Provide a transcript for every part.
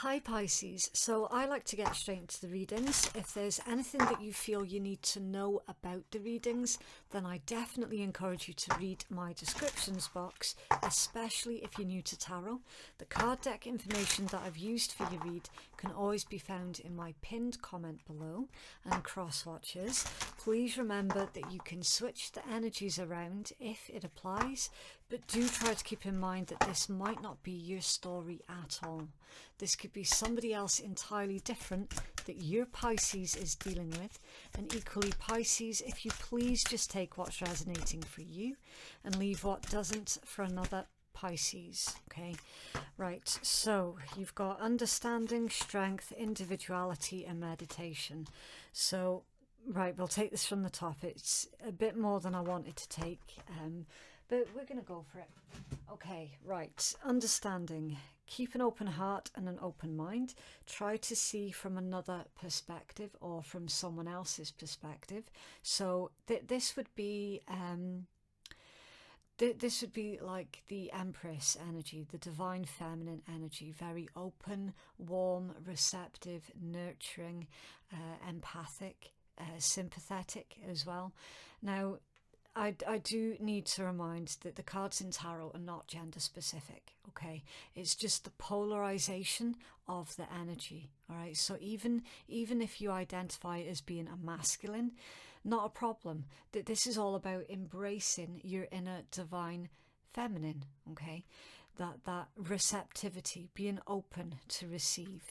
Hi Pisces, so I like to get straight into the readings. If there's anything that you feel you need to know about the readings, then I definitely encourage you to read my descriptions box, especially if you're new to tarot. The card deck information that I've used for your read can always be found in my pinned comment below, and cross watches. Please remember that you can switch the energies around if it applies, but do try to keep in mind that this might not be your story at all. This could be somebody else entirely different that your Pisces is dealing with, and equally Pisces, if you please just take what's resonating for you and leave what doesn't for another Pisces. Okay, right, so you've got understanding, strength, individuality and meditation. So right, we'll take this from the top. It's a bit more than I wanted to take, but we're going to go for it. Okay, right. Understanding. Keep an open heart and an open mind. Try to see from another perspective or from someone else's perspective. So this would be this would be like the Empress energy, the divine feminine energy, very open, warm, receptive, nurturing, empathic, sympathetic as well. Now, I do need to remind that the cards in tarot are not gender specific, okay? It's just the polarization of the energy, all right? So even if you identify as being a masculine, not a problem. That this is all about embracing your inner divine feminine, okay? That receptivity, being open to receive.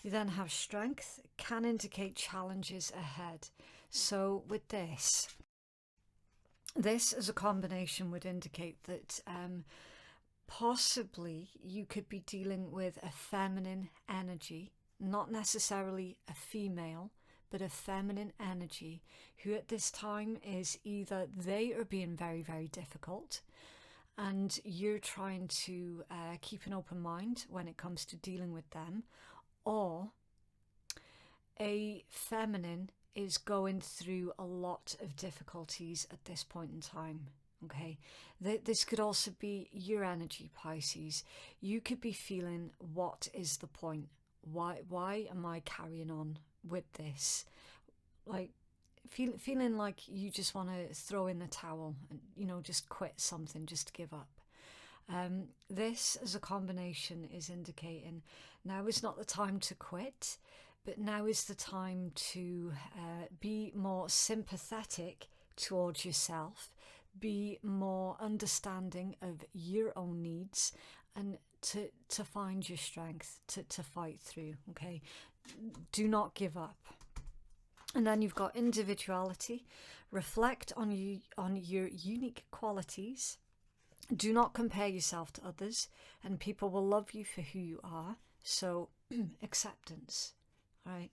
You then have strength, can indicate challenges ahead. So with this as a combination would indicate that possibly you could be dealing with a feminine energy, not necessarily a female, but a feminine energy, who at this time is either they are being very, very difficult and you're trying to keep an open mind when it comes to dealing with them, or a feminine is going through a lot of difficulties at this point in time. Okay, this could also be your energy, Pisces. You could be feeling, what is the point? Why am I carrying on with this? Like feeling like you just want to throw in the towel and, you know, just quit something, just give up. This as a combination is indicating now is not the time to quit, but now is the time to be more sympathetic towards yourself, be more understanding of your own needs, and to find your strength to fight through. Okay, do not give up. And then you've got individuality. Reflect on your unique qualities. Do not compare yourself to others, and people will love you for who you are. So acceptance, right?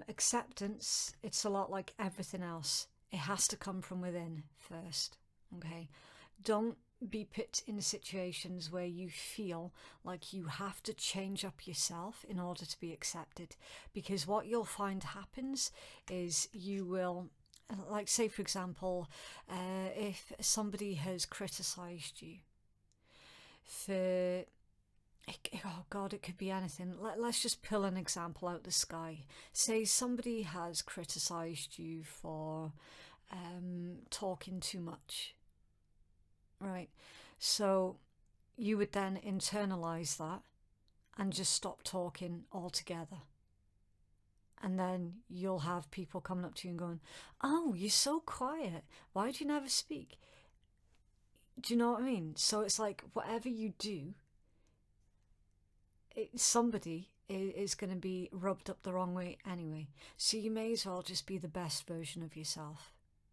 Acceptance, it's a lot like everything else. It has to come from within first, okay? Don't be put in situations where you feel like you have to change up yourself in order to be accepted, because what you'll find happens is you will, like, say for example, if somebody has criticized you for, oh god, it could be anything. Let's just pull an example out the sky. Say somebody has criticized you for talking too much, right? So you would then internalize that and just stop talking altogether. And then you'll have people coming up to you and going, oh, you're so quiet. Why do you never speak? Do you know what I mean? So it's like whatever you do, somebody is going to be rubbed up the wrong way anyway. So you may as well just be the best version of yourself,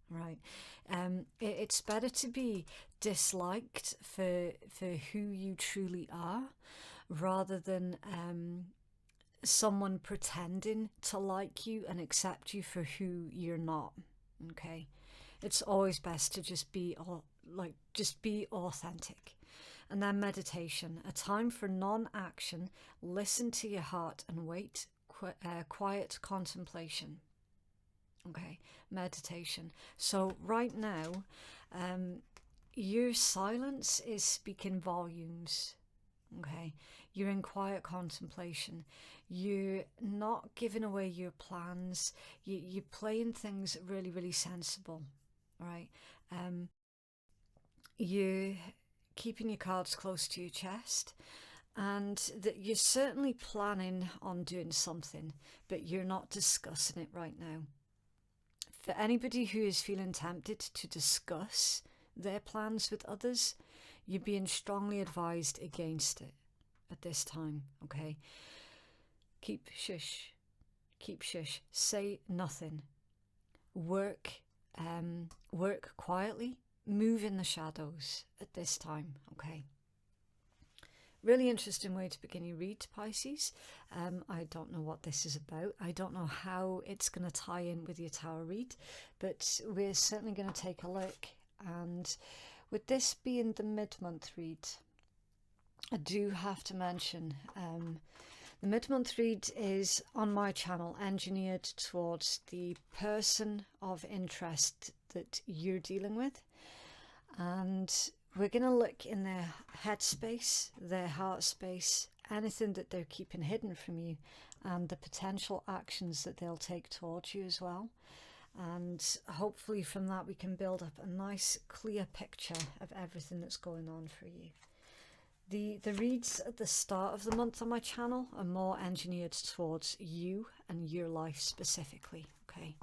right? It's better to be disliked for who you truly are, rather than someone pretending to like you and accept you for who you're not. Okay, it's always best to just be authentic. And then meditation, a time for non-action. Listen to your heart and wait. Quiet contemplation. Okay, meditation. So right now, your silence is speaking volumes. okay? You're in quiet contemplation. You're not giving away your plans. You're playing things really, really sensible, right? You're keeping your cards close to your chest, and that you're certainly planning on doing something, but you're not discussing it right now. For anybody who is feeling tempted to discuss their plans with others, you're being strongly advised against it at this time, okay? Keep shush. Keep shush. Say nothing. Work quietly. Move in the shadows at this time, okay? Really interesting way to begin your read, Pisces. I don't know what this is about. I don't know how it's going to tie in with your Tower read, but we're certainly going to take a look. And with this being the mid-month read, I do have to mention the mid-month read is on my channel, engineered towards the person of interest that you're dealing with. And we're going to look in their head space, their heart space, anything that they're keeping hidden from you, and the potential actions that they'll take towards you as well. And hopefully from that we can build up a nice clear picture of everything that's going on for you. The reads at the start of the month on my channel are more engineered towards you and your life specifically, okay?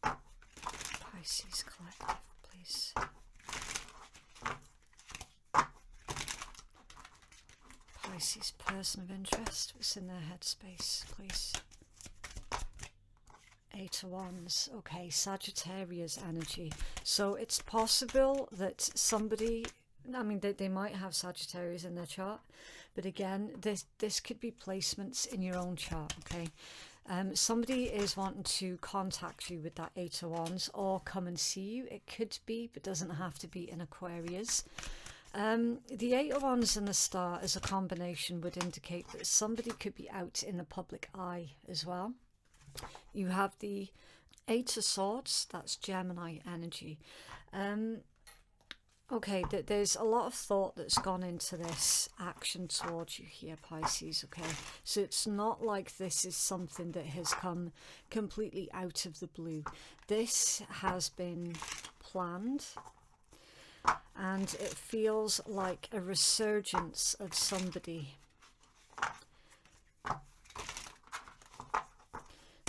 Pisces Collective, please. Pisces person of interest, what's in their headspace, please. 8 of Wands, okay, Sagittarius energy. So it's possible that somebody, I mean, they might have Sagittarius in their chart, but again, this could be placements in your own chart, okay? Somebody is wanting to contact you with that 8 of Wands or come and see you. It could be, but doesn't have to be in Aquarius. The 8 of Wands and the Star as a combination would indicate that somebody could be out in the public eye as well. You have the 8 of Swords, that's Gemini energy. Okay, there's a lot of thought that's gone into this action towards you here, Pisces, okay? So it's not like this is something that has come completely out of the blue. This has been planned, and it feels like a resurgence of somebody.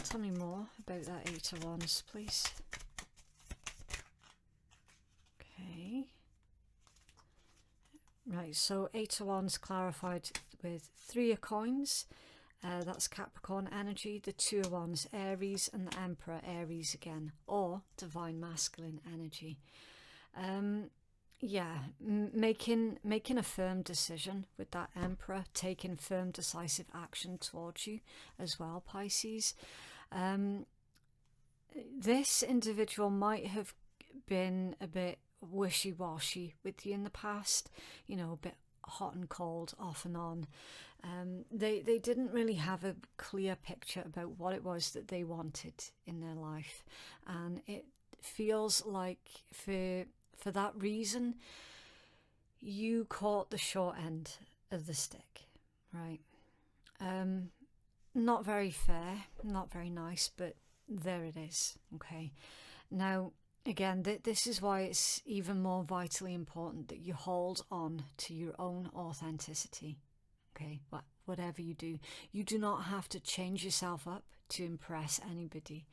Tell me more about that 8 of Wands, please. Okay. Right, so 8 of Wands clarified with 3 of Coins. That's Capricorn energy. The 2 of Wands, Aries, and the Emperor, Aries again, or Divine Masculine energy. Yeah, making a firm decision with that Emperor, taking firm decisive action towards you as well, Pisces. This individual might have been a bit wishy-washy with you in the past, you know, a bit hot and cold, off and on. They didn't really have a clear picture about what it was that they wanted in their life, and it feels like for that reason you caught the short end of the stick, right? Not very fair, not very nice, but there it is, okay? Now, again, this is why it's even more vitally important that you hold on to your own authenticity, okay? Whatever you do not have to change yourself up to impress anybody,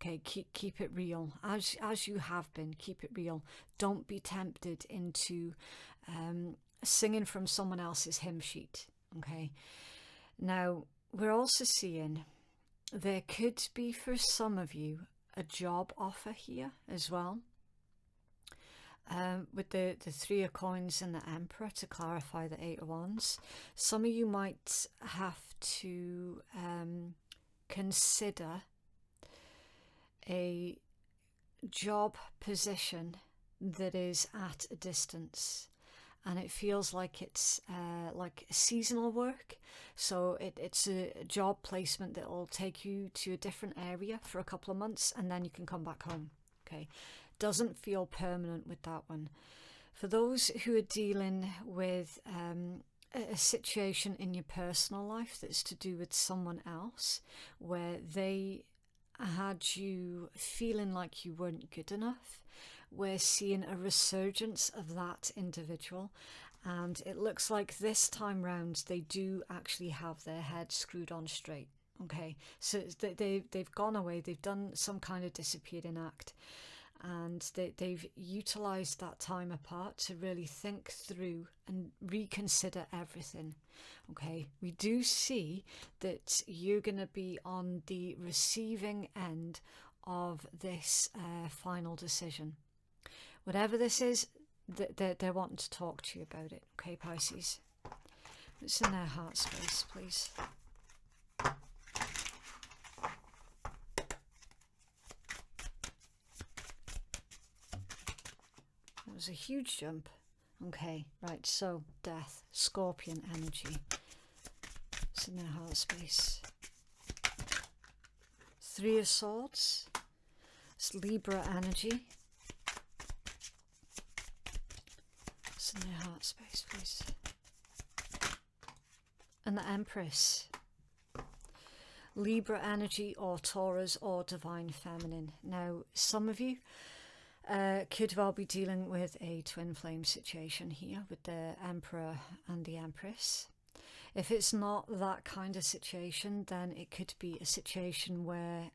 okay? Keep it real, as you have been. Keep it real. Don't be tempted into singing from someone else's hymn sheet, okay? Now, we're also seeing there could be, for some of you, a job offer here as well, with the 3 of Coins and the Emperor to clarify the 8 of Wands. Some of you might have to consider a job position that is at a distance, and it feels like it's like seasonal work. So it's a job placement that will take you to a different area for a couple of months, and then you can come back home, okay? Doesn't feel permanent with that one. For those who are dealing with a situation in your personal life that's to do with someone else, where they had you feeling like you weren't good enough, we're seeing a resurgence of that individual. And it looks like this time round they do actually have their head screwed on straight. Okay, so they've gone away, they've done some kind of disappearing act, and they've utilised that time apart to really think through and reconsider everything. Okay, we do see that you're going to be on the receiving end of this final decision. Whatever this is, they're wanting to talk to you about it. Okay, Pisces? It's in their heart space, please. That was a huge jump. Okay, right, so death, scorpion energy. It's in their heart space. Three of Swords. It's Libra energy. It's in their heart space, please. And the Empress. Libra energy or Taurus or Divine Feminine. Now, some of you could well be dealing with a twin flame situation here with the Emperor and the Empress. If it's not that kind of situation, then it could be a situation where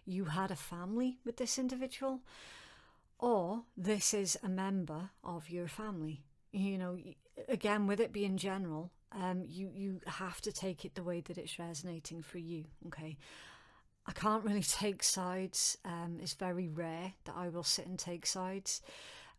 you had a family with this individual, or this is a member of your family. You know, again, with it being general, you have to take it the way that it's resonating for you, okay? I can't really take sides. It's very rare that I will sit and take sides.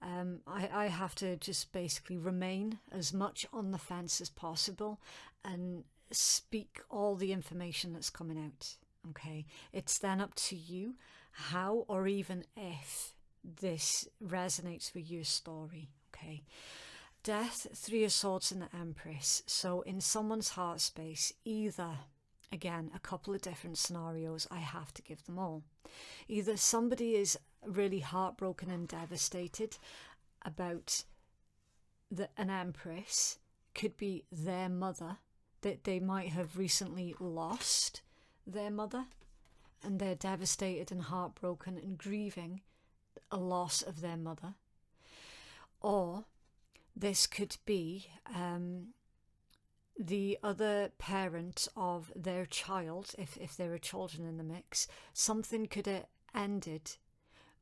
I have to just basically remain as much on the fence as possible and speak all the information that's coming out, okay? It's then up to you how or even if this resonates with your story, okay? Death, Three of Swords and the Empress. So in someone's heart space, either, again, a couple of different scenarios, I have to give them all. Either somebody is really heartbroken and devastated about an Empress, could be their mother, that they might have recently lost their mother, and they're devastated and heartbroken and grieving a loss of their mother. Or this could be the other parent of their child, if there are children in the mix. Something could have ended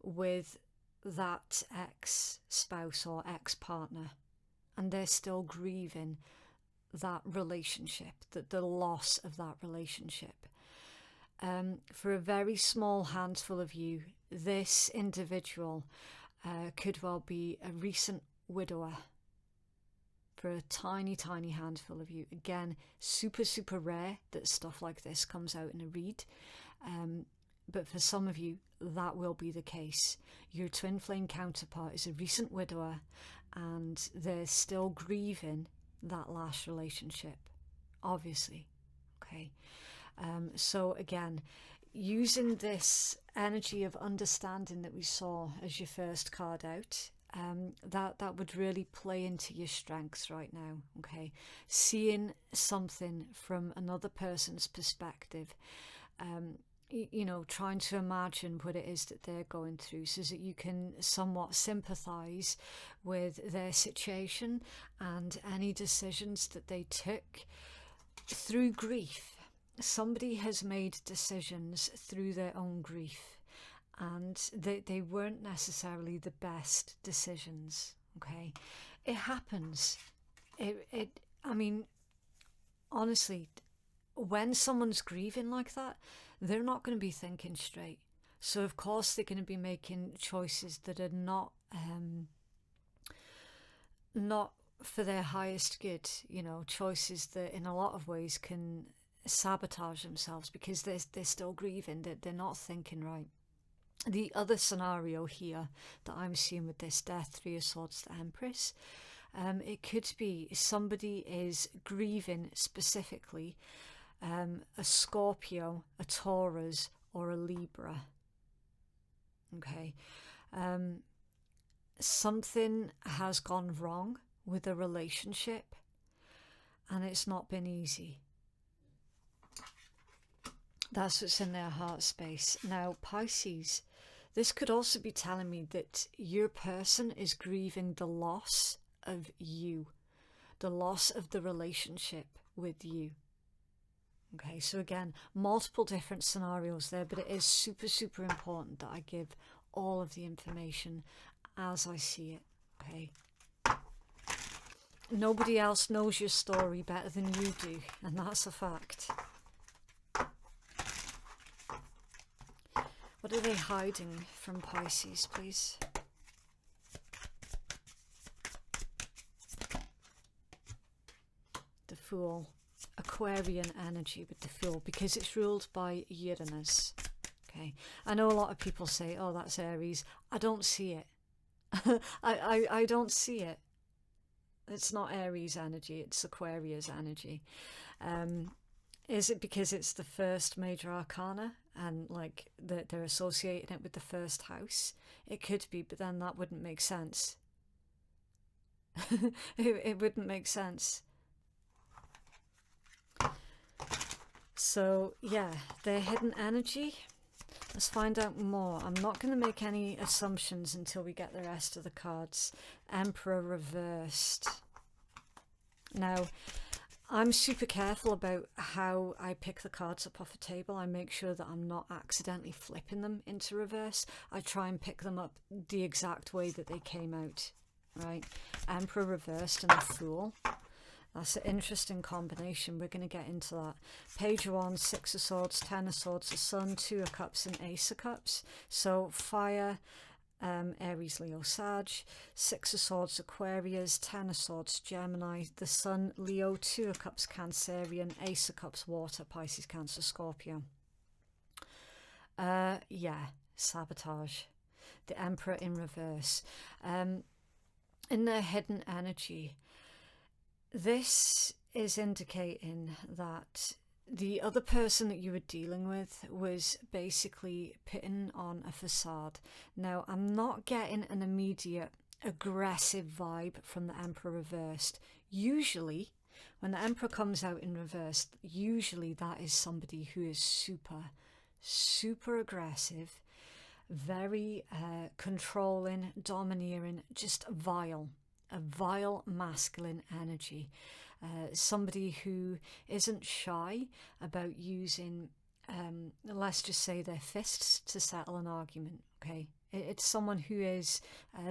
with that ex-spouse or ex-partner, and they're still grieving that relationship, the loss of that relationship. For a very small handful of you, this individual could well be a recent widower. For a tiny, tiny handful of you. Again, super, super rare that stuff like this comes out in a read. But for some of you, that will be the case. Your twin flame counterpart is a recent widower and they're still grieving that last relationship, obviously. Okay. So again, using this energy of understanding that we saw as your first card out, that would really play into your strengths right now, okay? Seeing something from another person's perspective, you know, trying to imagine what it is that they're going through so that you can somewhat sympathise with their situation and any decisions that they took through grief. Somebody has made decisions through their own grief, and they weren't necessarily the best decisions, okay? It happens. I mean, honestly, when someone's grieving like that, they're not going to be thinking straight. So of course they're going to be making choices that are not for their highest good, you know, choices that in a lot of ways can sabotage themselves because they're still grieving, they're not thinking right. The other scenario here that I'm seeing with this Death, Three of Swords, the Empress, it could be somebody is grieving specifically a Scorpio, a Taurus, or a Libra. Okay. something has gone wrong with a relationship and it's not been easy. That's what's in their heart space. Now, Pisces, this could also be telling me that your person is grieving the loss of you, the loss of the relationship with you. Okay, so again, multiple different scenarios there, but it is super, super important that I give all of the information as I see it, okay? Nobody else knows your story better than you do, and that's a fact. What are they hiding from Pisces, please? The Fool. Aquarian energy with the Fool, because it's ruled by Uranus. Okay, I know a lot of people say, oh, that's Aries. I don't see it. I don't see it. It's not Aries energy, it's Aquarius energy. Is it because it's the first major arcana and like they're associating it with the first house? It could be, but then that wouldn't make sense. It wouldn't make sense. So yeah, their hidden energy. Let's find out more. I'm not going to make any assumptions until we get the rest of the cards. Emperor reversed. Now, I'm super careful about how I pick the cards up off a table. I make sure that I'm not accidentally flipping them into reverse. I try and pick them up the exact way that they came out, right? Emperor reversed and the Fool. That's an interesting combination. We're going to get into that. Page of Wands, Six of Swords, Ten of Swords, the Sun, Two of Cups and Ace of Cups. So fire, Aries, Leo, Sag. Six of Swords, Aquarius. Ten of Swords, Gemini. The Sun, Leo. Two of Cups, Cancerian. Ace of Cups, Water, Pisces, Cancer, Scorpio. Yeah, sabotage. The Emperor in reverse. In their hidden energy, this is indicating that the other person that you were dealing with was basically putting on a facade. Now, I'm not getting an immediate aggressive vibe from the Emperor reversed. Usually, when the Emperor comes out in reverse, usually that is somebody who is super, super aggressive, very controlling, domineering, just vile. A vile masculine energy, somebody who isn't shy about using, let's just say, their fists to settle an argument. Okay, it's someone who is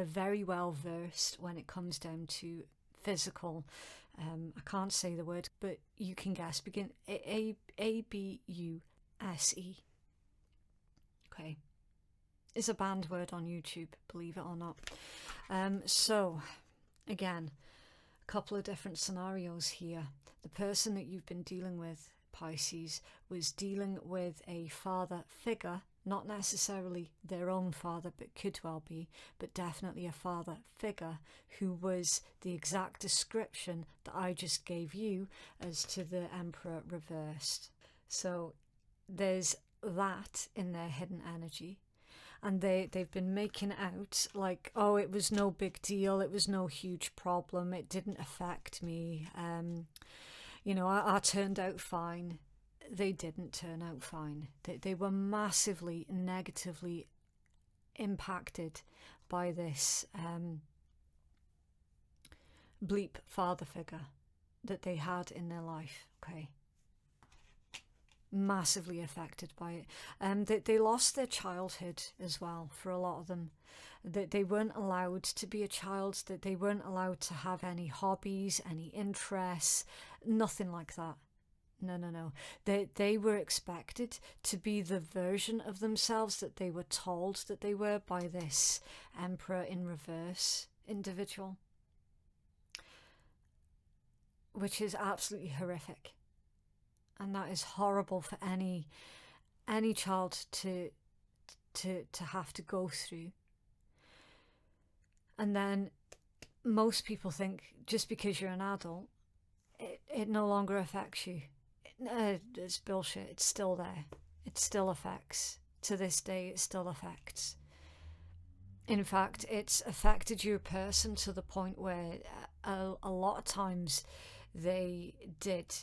very well versed when it comes down to physical. I can't say the word, but you can guess. Begin ABUSE. Okay, is a banned word on YouTube, believe it or not. So. Again, a couple of different scenarios here. The person that you've been dealing with, Pisces, was dealing with a father figure, not necessarily their own father, but could well be, but definitely a father figure who was the exact description that I just gave you as to the Emperor reversed. So there's that in their hidden energy. And they've been making out like, oh, it was no big deal, it was no huge problem, it didn't affect me, you know, I turned out fine. They didn't turn out fine. They were massively negatively impacted by this bleep father figure that they had in their life, okay? Massively affected by it. They lost their childhood as well for a lot of them. That they weren't allowed to be a child, that they weren't allowed to have any hobbies, any interests, nothing like that. No. They were expected to be the version of themselves that they were told that they were by this Emperor in reverse individual, which is absolutely horrific. And that is horrible for any child to have to go through. And then most people think just because you're an adult, it no longer affects you. It's bullshit. It's still there. It still affects. To this day, it still affects. In fact, it's affected your person to the point where a lot of times they did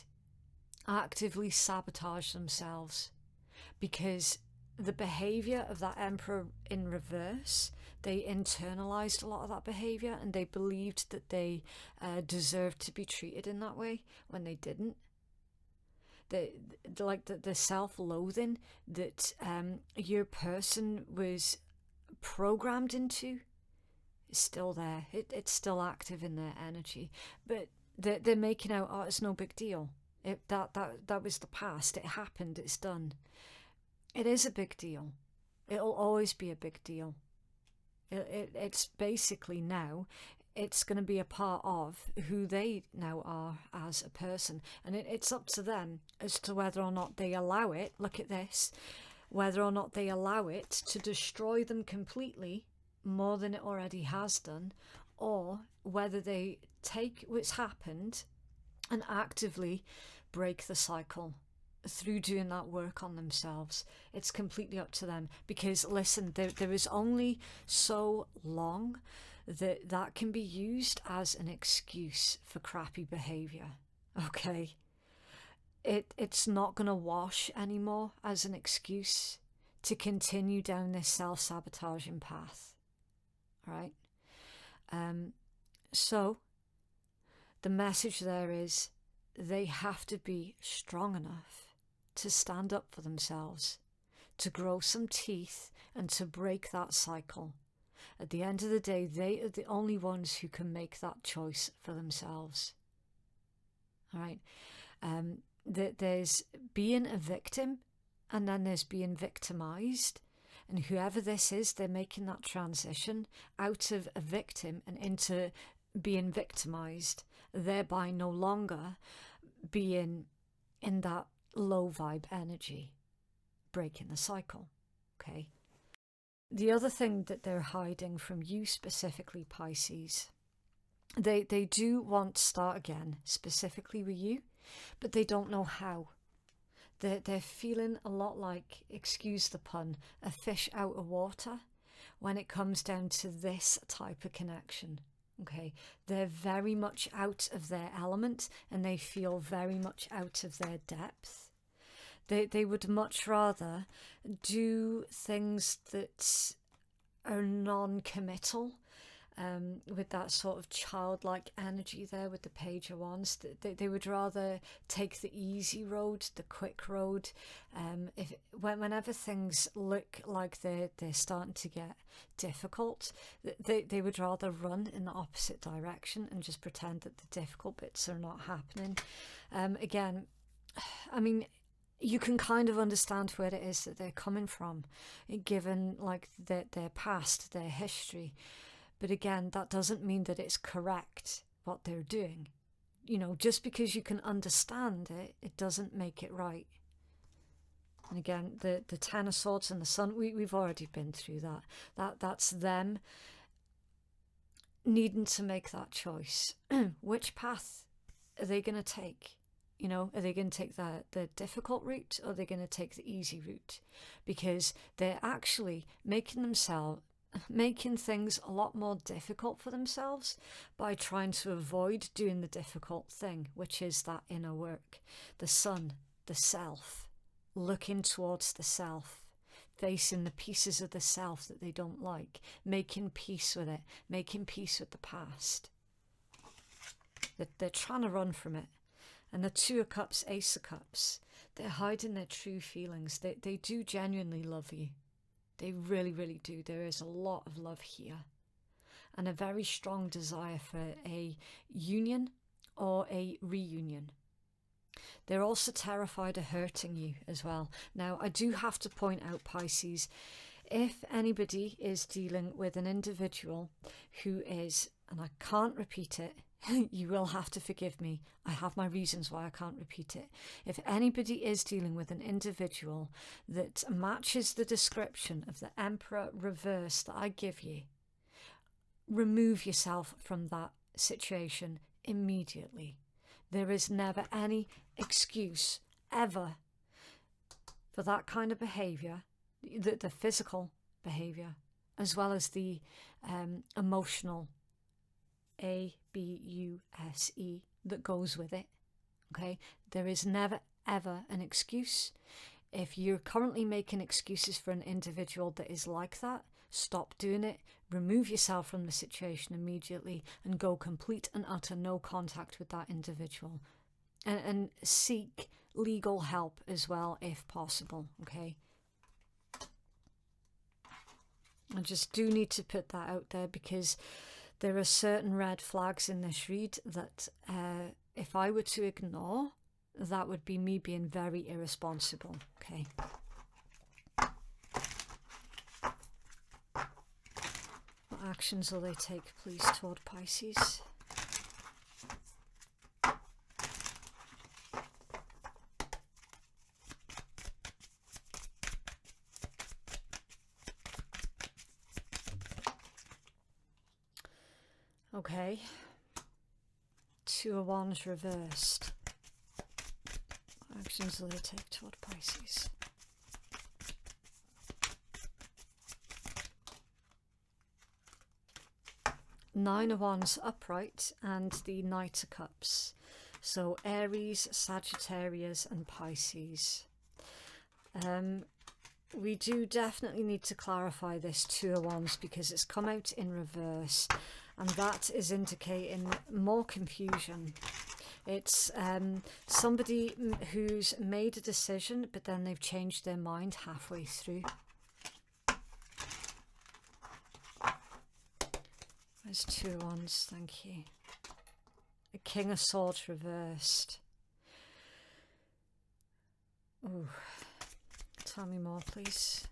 actively sabotage themselves, because the behavior of that emperor in reverse, they internalized a lot of that behavior, and they believed that they deserved to be treated in that way when they didn't. The self-loathing that your person was programmed into is still there. It's still active in their energy, but they're making out, oh, it's no big deal. That was the past. It happened. It's done. It is a big deal. It'll always be a big deal. It's basically now, it's going to be a part of who they now are as a person. And it's up to them as to whether or not they allow it, look at this, whether or not they allow it to destroy them completely, more than it already has done, or whether they take what's happened and actively break the cycle through doing that work on themselves. It's completely up to them, because listen, there is only so long that can be used as an excuse for crappy behavior. Okay, it's not going to wash anymore as an excuse to continue down this self-sabotaging path, right? So the message there is, they have to be strong enough to stand up for themselves, to grow some teeth, and to break that cycle. At the end of the day, they are the only ones who can make that choice for themselves. All right? There's being a victim, and then there's being victimized. And whoever this is, they're making that transition out of a victim and into being victimized, thereby no longer being in that low vibe energy, breaking the cycle. Okay. The other thing that they're hiding from you specifically, Pisces, they do want to start again, specifically with you, but they don't know how. They're feeling a lot like, excuse the pun, a fish out of water when it comes down to this type of connection. Okay, they're very much out of their element, and they feel very much out of their depth. They would much rather do things that are non-committal, with that sort of childlike energy there with the Page of Wands. They would rather take the easy road, the quick road. Whenever things look like they're starting to get difficult, they would rather run in the opposite direction and just pretend that the difficult bits are not happening. Again, I mean, you can kind of understand where it is that they're coming from, given like their past, their history. But again, that doesn't mean that it's correct what they're doing. You know, just because you can understand it, it doesn't make it right. And again, the Ten of Swords and the Sun, we've already been through that. That's them needing to make that choice. Which path are they going to take? You know, are they going to take the difficult route, or are they going to take the easy route? Because they're actually making things a lot more difficult for themselves by trying to avoid doing the difficult thing, which is that inner work. The Sun, the self, looking towards the self, facing the pieces of the self that they don't like, making peace with it, making peace with the past. They're trying to run from it. And the Two of Cups, Ace of Cups, they're hiding their true feelings. They do genuinely love you. They really, really do. There is a lot of love here, and a very strong desire for a union or a reunion. They're also terrified of hurting you as well. Now, I do have to point out, Pisces, if anybody is dealing with an individual who is, and I can't repeat it, you will have to forgive me. I have my reasons why I can't repeat it. If anybody is dealing with an individual that matches the description of the Emperor reverse that I give you, remove yourself from that situation immediately. There is never any excuse ever for that kind of behaviour, the physical behaviour, as well as the emotional ABUSE that goes with it. Okay, there is never ever an excuse. If you're currently making excuses for an individual that is like that, stop doing it. Remove yourself from the situation immediately and go complete and utter no contact with that individual. And seek legal help as well if possible, okay? I just do need to put that out there because there are certain red flags in this read that if I were to ignore, that would be me being very irresponsible, okay? What actions will they take, please, toward Pisces? Okay. 2 of Wands reversed. What actions will they take toward Pisces? Nine of Wands upright and the Knight of Cups. So Aries, Sagittarius and Pisces. We do definitely need to clarify this 2 of Wands because it's come out in reverse, and that is indicating more confusion. It's somebody who's made a decision but then they've changed their mind halfway through. There's 2 of Wands, thank you. A King of Swords reversed. Ooh. Tell me more, please.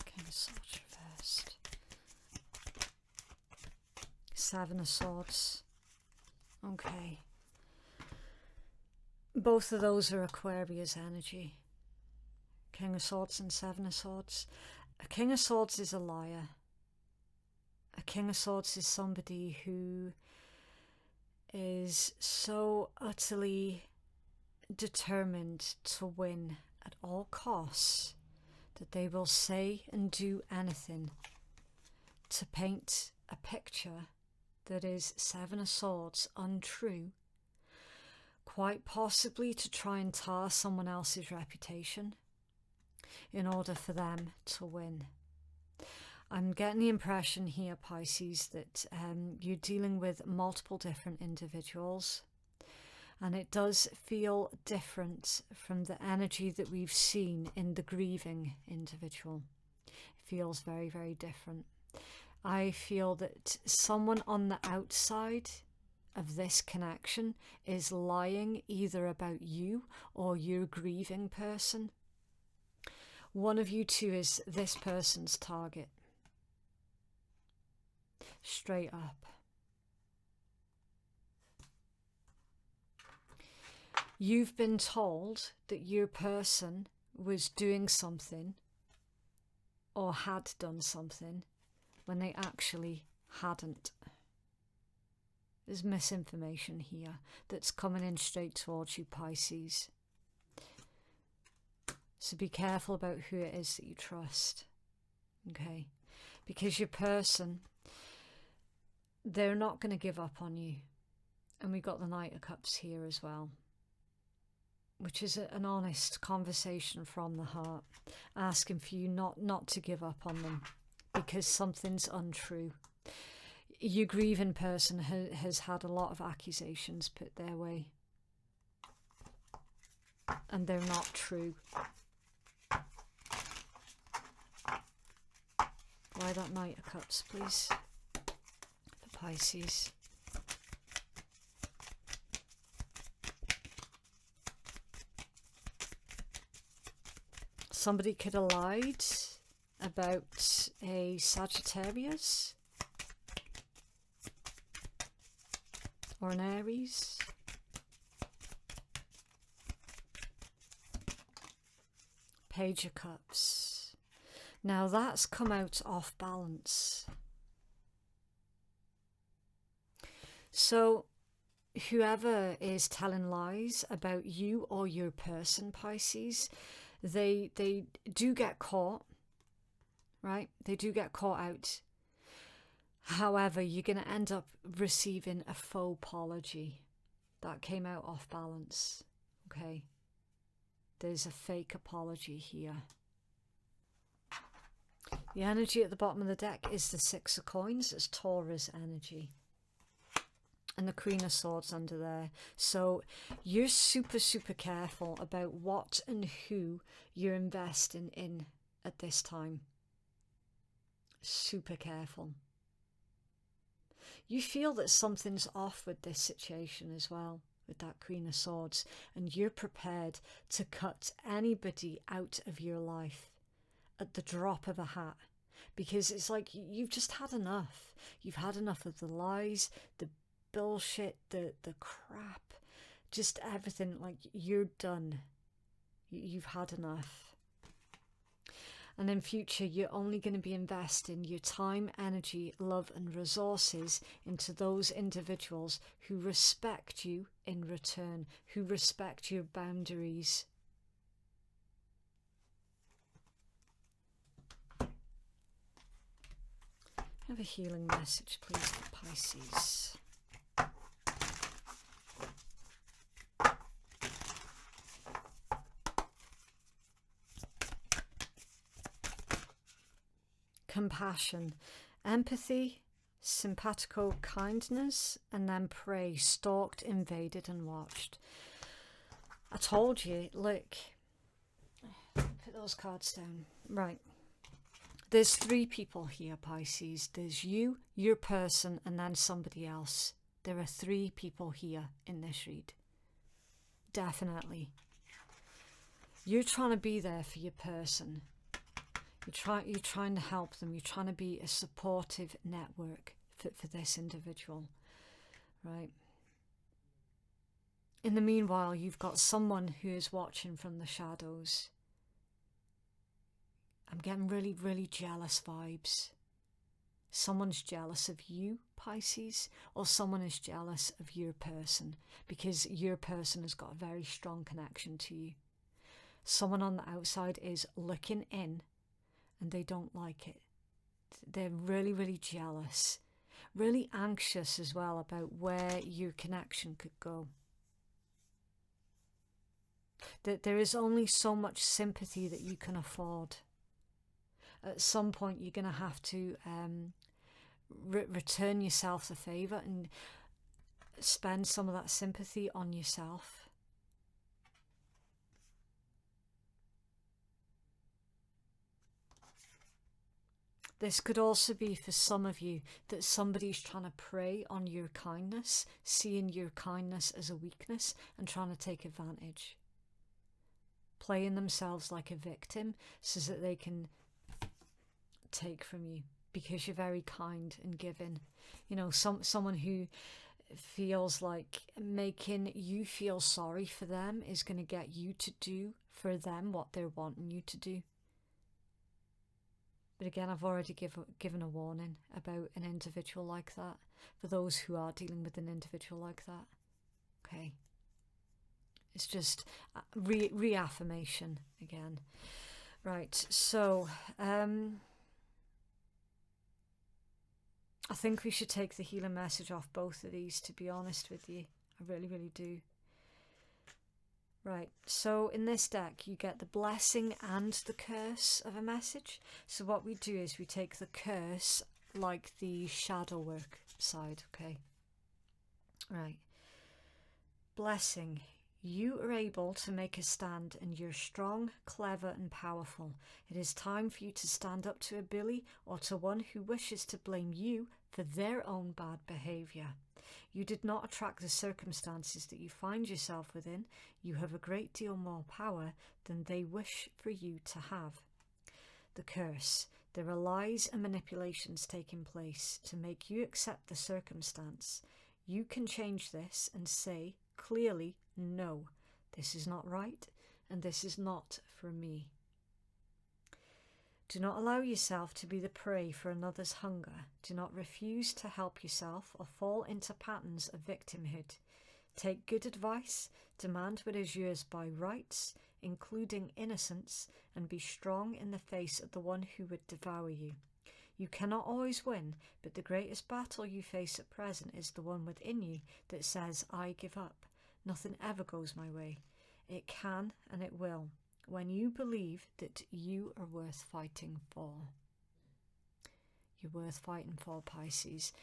King of Swords reversed. 7 of Swords. Okay. Both of those are Aquarius energy. King of Swords and 7 of Swords. A King of Swords is a liar. A King of Swords is somebody who is so utterly determined to win at all costs that they will say and do anything to paint a picture that is 7 of Swords untrue, quite possibly to try and tar someone else's reputation in order for them to win. I'm getting the impression here, Pisces, that you're dealing with multiple different individuals. And it does feel different from the energy that we've seen in the grieving individual. It feels very, very different. I feel that someone on the outside of this connection is lying either about you or your grieving person. One of you two is this person's target. Straight up. You've been told that your person was doing something or had done something when they actually hadn't. There's misinformation here that's coming in straight towards you, Pisces. So be careful about who it is that you trust, okay? Because your person, they're not going to give up on you. And we got the Knight of Cups here as well, which is an honest conversation from the heart, asking for you not to give up on them because something's untrue. Your grieving person has had a lot of accusations put their way, and they're not true. Why that Knight of Cups, please, for Pisces? Somebody could have lied about a Sagittarius or an Aries. Page of Cups. Now that's come out off balance. So whoever is telling lies about you or your person, Pisces, They do get caught, right? They do get caught out. However, you're going to end up receiving a faux apology that came out off balance, okay? There's a fake apology here. The energy at the bottom of the deck is the Six of Coins. It's Taurus energy. And the Queen of Swords under there. So you're super, super careful about what and who you're investing in at this time. Super careful. You feel that something's off with this situation as well, with that Queen of Swords, and you're prepared to cut anybody out of your life at the drop of a hat, because it's like you've just had enough. You've had enough of the lies, the bullshit, the crap, just everything. Like, you're done. You've had enough. And in future, you're only going to be investing your time, energy, love and resources into those individuals who respect you in return, who respect your boundaries. Have a healing message, please, for Pisces. Compassion, empathy, simpatico kindness, and then prey, stalked, invaded and watched. I told you, look, put those cards down. Right. There's three people here, Pisces. There's you, your person, and then somebody else. There are three people here in this read. Definitely. You're trying to be there for your person. You're trying to help them. You're trying to be a supportive network for this individual, right? In the meanwhile, you've got someone who is watching from the shadows. I'm getting really, really jealous vibes. Someone's jealous of you, Pisces, or someone is jealous of your person because your person has got a very strong connection to you. Someone on the outside is looking in and they don't like it. They're really, really jealous, really anxious as well about where your connection could go. That there is only so much sympathy that you can afford. At some point, you're going to have to return yourself a favour and spend some of that sympathy on yourself. This could also be for some of you that somebody's trying to prey on your kindness, seeing your kindness as a weakness and trying to take advantage. Playing themselves like a victim so that they can take from you because you're very kind and giving. You know, someone who feels like making you feel sorry for them is going to get you to do for them what they're wanting you to do. But again, I've already given a warning about an individual like that, for those who are dealing with an individual like that. Okay. It's just reaffirmation again. Right, so I think we should take the healing message off both of these, to be honest with you. I really, really do. Right, so in this deck, you get the blessing and the curse of a message. So what we do is we take the curse, like the shadow work side, okay? Right. Blessing. You are able to make a stand and you're strong, clever and powerful. It is time for you to stand up to a bully or to one who wishes to blame you for their own bad behaviour. You did not attract the circumstances that you find yourself within. You have a great deal more power than they wish for you to have. The curse. There are lies and manipulations taking place to make you accept the circumstance. You can change this and say clearly, no, this is not right and this is not for me. Do not allow yourself to be the prey for another's hunger. Do not refuse to help yourself or fall into patterns of victimhood. Take good advice, demand what is yours by rights, including innocence, and be strong in the face of the one who would devour you. You cannot always win, but the greatest battle you face at present is the one within you that says, I give up. Nothing ever goes my way. It can and it will, when you believe that you are worth fighting for. You're worth fighting for, Pisces.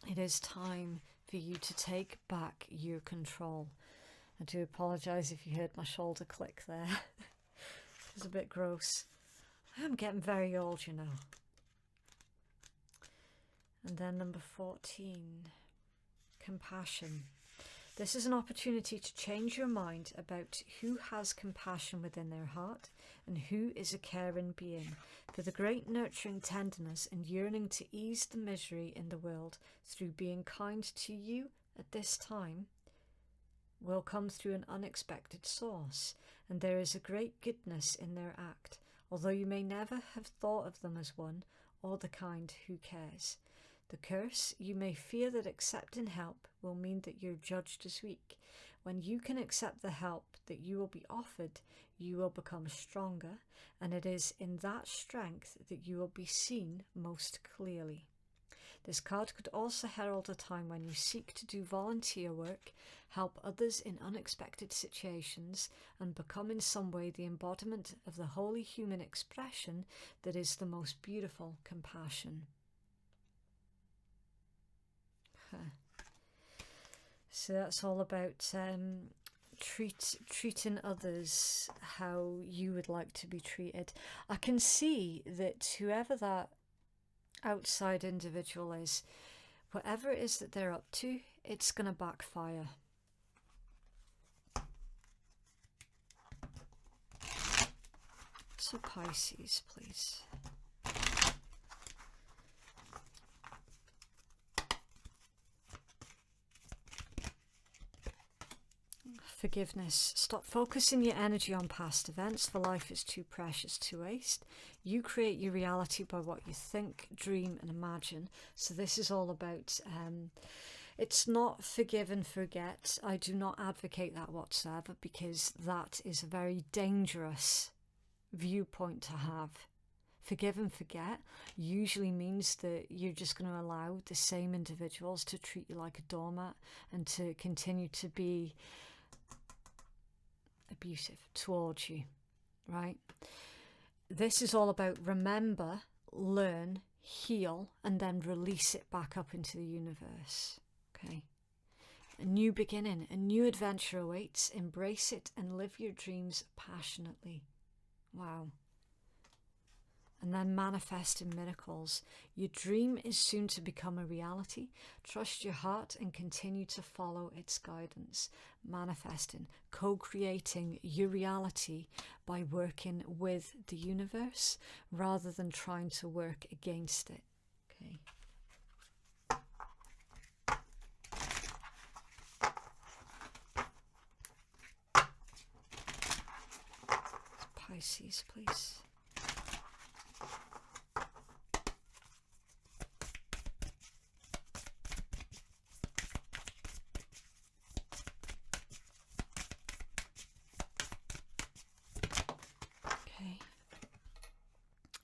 It is time for you to take back your control. I do apologise if you heard my shoulder click there. It was a bit gross. I am getting very old, you know. And then number 14, compassion. This is an opportunity to change your mind about who has compassion within their heart and who is a caring being, for the great nurturing tenderness and yearning to ease the misery in the world through being kind to you at this time will come through an unexpected source, and there is a great goodness in their act, although you may never have thought of them as one or the kind who cares. The curse, you may fear that accepting help will mean that you're judged as weak. When you can accept the help that you will be offered, you will become stronger, and it is in that strength that you will be seen most clearly. This card could also herald a time when you seek to do volunteer work, help others in unexpected situations, and become in some way the embodiment of the holy human expression that is the most beautiful compassion. So that's all about treating others how you would like to be treated. I can see that whoever that outside individual is, whatever it is that they're up to, it's going to backfire. So Pisces, please. Forgiveness. Stop focusing your energy on past events, for life is too precious to waste. You create your reality by what you think, dream and imagine. So this is all about, it's not forgive and forget. I do not advocate that whatsoever, because that is a very dangerous viewpoint to have. Forgive and forget usually means that you're just going to allow the same individuals to treat you like a doormat and to continue to be abusive towards you, right? This is all about remember, learn, heal, and then release it back up into the universe. Okay, a new beginning, a new adventure awaits. Embrace it and live your dreams passionately. Wow. And then manifesting miracles. Your dream is soon to become a reality. Trust your heart and continue to follow its guidance. Manifesting, co-creating your reality by working with the universe rather than trying to work against it. Okay. Pisces, please.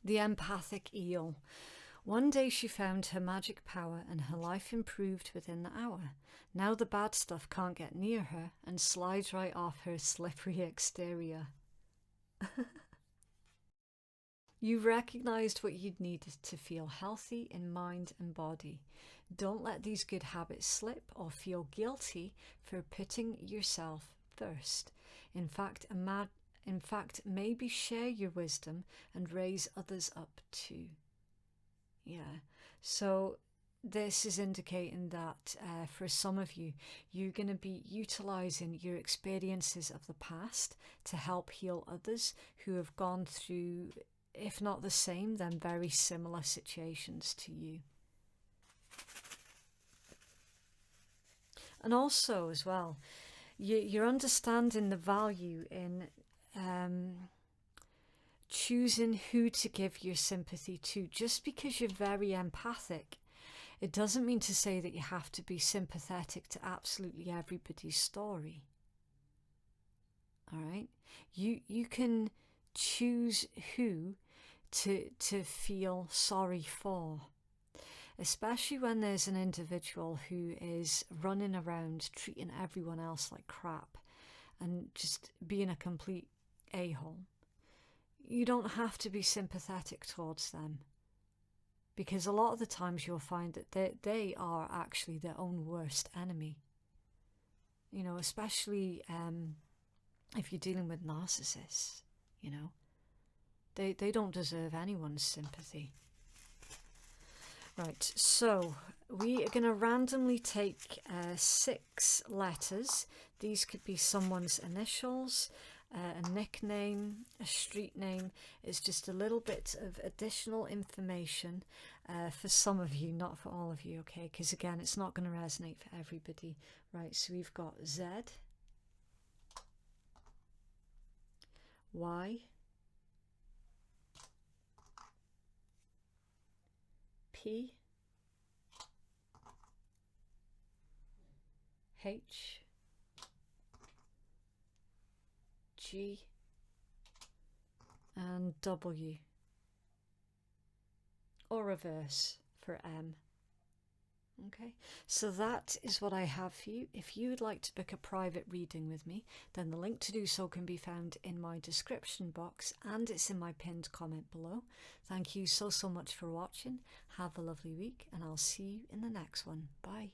The empathic eel. One day she found her magic power and her life improved within the hour. Now the bad stuff can't get near her and slides right off her slippery exterior. You recognized what you'd needed to feel healthy in mind and body. Don't let these good habits slip or feel guilty for putting yourself first. In fact, maybe share your wisdom and raise others up too. Yeah, so this is indicating that for some of you, you're going to be utilizing your experiences of the past to help heal others who have gone through, if not the same, then very similar situations to you. And also as well, you're understanding the value in choosing who to give your sympathy to. Just because you're very empathic, It doesn't mean to say that you have to be sympathetic to absolutely everybody's story. All right? You can choose who to feel sorry for, especially when there's an individual who is running around treating everyone else like crap and just being a complete a-hole. You don't have to be sympathetic towards them, because a lot of the times you'll find that they are actually their own worst enemy. You know, especially if you're dealing with narcissists, you know. They don't deserve anyone's sympathy. Right, so we are going to randomly take 6 letters. These could be someone's initials, a nickname, a street name. It's just a little bit of additional information for some of you, not for all of you, okay? Because again, it's not going to resonate for everybody. Right, so we've got Z, Y, P, H, G, and W, or reverse for M. Okay, so that is what I have for you. If you would like to book a private reading with me, then the link to do so can be found in my description box, and it's in my pinned comment below. Thank you so much for watching. Have a lovely week, and I'll see you in the next one. Bye.